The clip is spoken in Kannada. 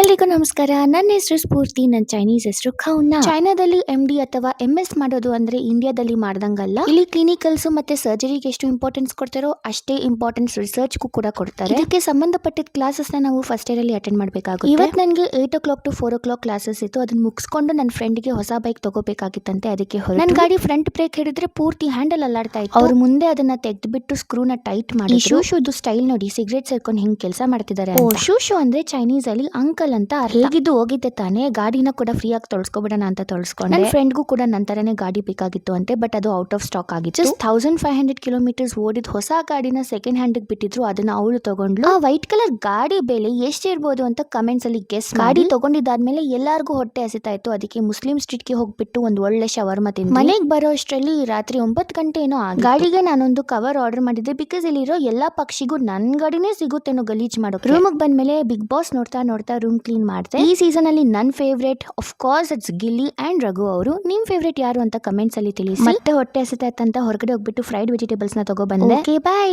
ಎಲ್ರಿಗೂ ನಮಸ್ಕಾರ. ನನ್ನ ಹೆಸರು ಸ್ಫೂರ್ತಿ. ನನ್ನ ಚೈನೀಸ್ ಹೆಸರು ಖೌನಾ. ಚೈನಾದಲ್ಲಿ MD ಅಥವಾ MS ಮಾಡೋದು ಅಂದ್ರೆ ಇಂಡಿಯಾದಲ್ಲಿ ಮಾಡ್ದಂಗಲ್ಲ. ಇಲ್ಲಿ ಕ್ಲಿನಿಕಲ್ಸ್ ಮತ್ತೆ ಸರ್ಜರಿಗೆ ಎಷ್ಟು ಇಂಪಾರ್ಟೆನ್ಸ್ ಕೊಡ್ತಾರೋ ಅಷ್ಟೇ ಇಂಪಾರ್ಟೆನ್ಸ್ ರಿಸರ್ಚ್ಗೂ ಕೂಡ ಕೊಡ್ತಾರೆ. ಇದಕ್ಕೆ ಸಂಬಂಧಪಟ್ಟಿದ ಕ್ಲಾಸಸ್ ನ ನಾವು ಫಸ್ಟ್ ಇಯರ್ ಅಲ್ಲಿ ಅಟೆಂಡ್ ಮಾಡಬೇಕಾಗುತ್ತೆ. ಇವತ್ತು ನನಗೆ 8 o'clock to 4 o'clock ಕ್ಲಾಸಸ್ ಇತ್ತು. ಅದನ್ನ ಮುಗಿಸ್ಕೊಂಡು ನನ್ನ ಫ್ರೆಂಡ್ಗೆ ಹೊಸ ಬೈಕ್ ತಗೋಬೇಕಾಗಿತ್ತಂತೆ. ಅದಕ್ಕೆ ನನ್ನ ಗಾಡಿ ಫ್ರಂಟ್ ಬ್ರೇಕ್ ಹಿಡಿದ್ರೆ ಪೂರ್ತಿ ಹ್ಯಾಂಡಲ್ ಅಲ್ಲಾಡ್ತಾ ಇತ್ತು. ಅವ್ರು ಮುಂದೆ ಅದನ್ನ ತೆಗೆದ್ಬಿಟ್ಟು ಸ್ಕ್ರೂನ ಟೈಟ್ ಮಾಡಿ ಶೂದು ಸ್ಟೈಲ್ ನೋಡಿ ಸಿಗರೇಟ್ ಸೇರ್ಕೊಂಡು ಹಿಂಗ್ ಕೆಲಸ ಮಾಡ್ತಿದ್ದಾರೆ. ಶೂ ಅಂದ್ರೆ ಚೈನೀಸ್ ಅಲ್ಲಿ ಅಂಕಲ್ ಅಂತ ಹೇಗಿದ್ದು ಹೋಗಿದ್ದೆ ತಾನೇ. ಗಾಡಿನ ಕೂಡ ಫ್ರೀ ಆಗಿ ತೊಳ್ಸ್ಕೊಬಿಡೋಣ ಅಂತ ತೊಳ್ಸ್ಕೊಂಡೆ. ನನ್ನ ಫ್ರೆಂಡ್ಗೂ ಕೂಡ ನಂತರನೇ ಗಾಡಿ ಬೇಕಾಗಿತ್ತು ಅಂತೆ. ಬಟ್ ಅದು ಔಟ್ ಆಫ್ ಸ್ಟಾಕ್ ಆಗಿತ್ತು. ಜಸ್ಟ್ 1500 ಕಿಲೋಮೀಟರ್ಸ್ ಓಡಿದ ಹೊಸ ಗಾಡಿನ ಸೆಕೆಂಡ್ ಹ್ಯಾಂಡ್ ಬಿಟ್ಟಿದ್ರು. ಅದನ್ನ ಅವಳು ತಗೊಂಡ್ಲು. ಆ ವೈಟ್ ಕಲರ್ ಗಾಡಿ ಬೆಲೆ ಎಷ್ಟಿರ್ಬೋದು ಅಂತ ಕಮೆಂಟ್ಸ್ ಅಲ್ಲಿ ಗೆಸ್. ಗಾಡಿ ತಗೊಂಡಿದ್ದಾದ್ಮೇಲೆ ಎಲ್ಲಾರ್ಗೂ ಹೊಟ್ಟೆ ಹಸಿತಾ ಇತ್ತು. ಅದಕ್ಕೆ ಮುಸ್ಲಿಂ ಸ್ಟ್ರೀಟ್ ಗೆ ಹೋಗ್ಬಿಟ್ಟು ಒಂದು ಒಳ್ಳೆ ಶವರ್ಮ ತಿಂದು ಮನೆಗೆ ಬರೋ ಅಷ್ಟರಲ್ಲಿ ರಾತ್ರಿ 9 ಗಂಟೆ ಏನೋ ಗಾಡಿಗೆ ನಾನೊಂದು ಕವರ್ ಆರ್ಡರ್ ಮಾಡಿದ್ದೆ. ಬಿಕಾಸ್ ಇಲ್ಲಿರೋ ಎಲ್ಲಾ ಪಕ್ಷಿಗೂ ನನ್ ಗಾಡಿನೇ ಸಿಗುತ್ತೇನೋ ಗಲೀಜ್ ಮಾಡೋಕೆ. ರೂಮ್ ಬಂದ್ಮೇಲೆ ಬಿಗ್ ಬಾಸ್ ನೋಡ್ತಾ ರೂಮ್ ಕ್ಲೀನ್ ಮಾಡಿದೆ. ಈ ಸೀಸನ್ ಅಲ್ಲಿ ನನ್ನ favourite of course it's Gilli and Raghu ಅವರು. ನಿಮ್ ಫೇವ್ರೇಟ್ ಯಾರು ಅಂತ ಕಮೆಂಟ್ಸ್ ಅಲ್ಲಿ ತಿಳಿಸಿ. ಮತ್ತೆ ಹೊಟ್ಟೆ ಹಸಿತಾ ಇತ್ತಂತ ಹೊರಗಡೆ ಹೋಗ್ಬಿಟ್ಟು ಫ್ರೈಡ್ ವೆಜಿಟೇಬಲ್ಸ್ ನ ತಗೋ ಬಂದೆ. Okay by.